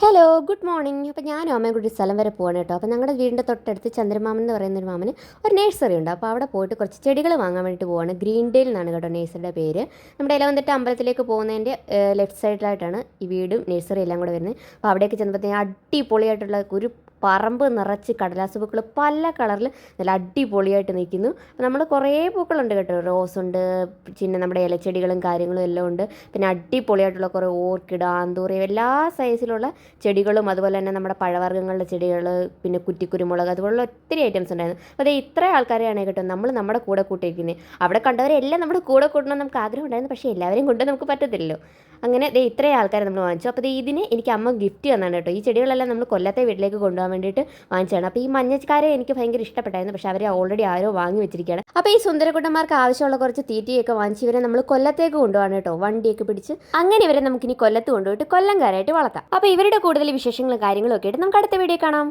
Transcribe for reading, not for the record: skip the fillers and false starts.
Hello good morning. അപ്പോൾ ഞാനും അമ്മയും കൂടി സ്ഥലം വരെ പോകണം കേട്ടോ. അപ്പോൾ ഞങ്ങളുടെ വീടിൻ്റെ തൊട്ടടുത്ത് ചന്ദ്രമാമൻ എന്ന് പറയുന്നൊരു മാമന് ഒരു നഴ്സറി ഉണ്ട്. അപ്പോൾ അവിടെ പോയിട്ട് കുറച്ച് ചെടികൾ വാങ്ങാൻ വേണ്ടിയിട്ട് പോവാണ്. ഗ്രീൻഡെയിൽ എന്നാണ് കേട്ടോ നഴ്സറിയുടെ പേര്. നമ്മുടെ ഇലവന്തിട്ട അമ്പലത്തിലേക്ക് പോകുന്നതിൻ്റെ ലെഫ്റ്റ് സൈഡിലായിട്ടാണ് ഈ വീടും നഴ്സറി എല്ലാം കൂടെ വരുന്നത്. അപ്പോൾ അവിടേക്ക് ചെന്നപ്പോഴത്തേക്കും അടിപൊളിയായിട്ടുള്ള ഒരു പറമ്പ് നിറച്ച് കടലാസ് പൂക്കൾ പല കളറിൽ നല്ല അടിപൊളിയായിട്ട് നിൽക്കുന്നു. അപ്പോൾ നമ്മൾ കുറേ പൂക്കളുണ്ട് കേട്ടോ. റോസ് ഉണ്ട്, പിന്നെ നമ്മുടെ ഇലച്ചെടികളും കാര്യങ്ങളും എല്ലാം ഉണ്ട്. പിന്നെ അടിപൊളിയായിട്ടുള്ള കുറേ ഓർക്കിഡ്, ആന്തൂറിയം, എല്ലാ സൈസിലുള്ള ചെടികളും അതുപോലെ തന്നെ നമ്മുടെ പഴവർഗ്ഗങ്ങളുടെ ചെടികൾ, പിന്നെ കുറ്റിക്കുരുമുളക്, അതുപോലുള്ള ഒത്തിരി ഐറ്റംസ് ഉണ്ടായിരുന്നു. അപ്പോൾ അതേ ഇത്ര ആൾക്കാരെയാണ് കേട്ടോ നമ്മുടെ കൂടെ കൂട്ടിയിരിക്കുന്നത്. അവിടെ കണ്ടവരെല്ലാം നമ്മുടെ കൂടെ കൂട്ടണം നമുക്ക് ആഗ്രഹം ഉണ്ടായിരുന്നു. പക്ഷേ എല്ലാവരെയും കൊണ്ട് നമുക്ക് പറ്റത്തില്ലല്ലോ. അങ്ങനെ ഇത്രയും ആൾക്കാരെ നമ്മൾ വാങ്ങിച്ചു. അപ്പോൾ ഇതിന് എനിക്ക് അമ്മ ഗിഫ്റ്റ് തന്നാണ് കേട്ടോ. ഈ ചെടികളെല്ലാം നമ്മൾ കൊല്ലത്തെ വീട്ടിലേക്ക് കൊണ്ടുപോകാൻ വേണ്ടിയിട്ട് വാങ്ങിച്ചതാണ്. അപ്പോൾ ഈ മഞ്ഞക്കാരെ എനിക്ക് ഭയങ്കര ഇഷ്ടപ്പെട്ടായിരുന്നു. പക്ഷേ അവർ ഓൾറെഡി ആരോ വാങ്ങി വെച്ചിരിക്കുകയാണ്. അപ്പോൾ ഈ സുന്ദരകുട്ടന്മാർക്ക് ആവശ്യമുള്ള കുറച്ച് തീറ്റയൊക്കെ വാങ്ങിച്ച് ഇവരെ നമ്മൾ കൊല്ലത്തേക്ക് കൊണ്ടുപോകാൻ കേട്ടോ. വണ്ടിയൊക്കെ പിടിച്ച് അങ്ങനെ ഇവരെ നമുക്കിനി കൊല്ലത്ത് കൊണ്ടുപോയിട്ട് കൊല്ലംകാരായിട്ട് വളർത്താം. അപ്പോൾ ഇവരുടെ കൂടുതൽ വിശേഷങ്ങളും കാര്യങ്ങളും ഒക്കെ ആയിട്ട് നമുക്ക് അടുത്ത വീഡിയോ കാണാം.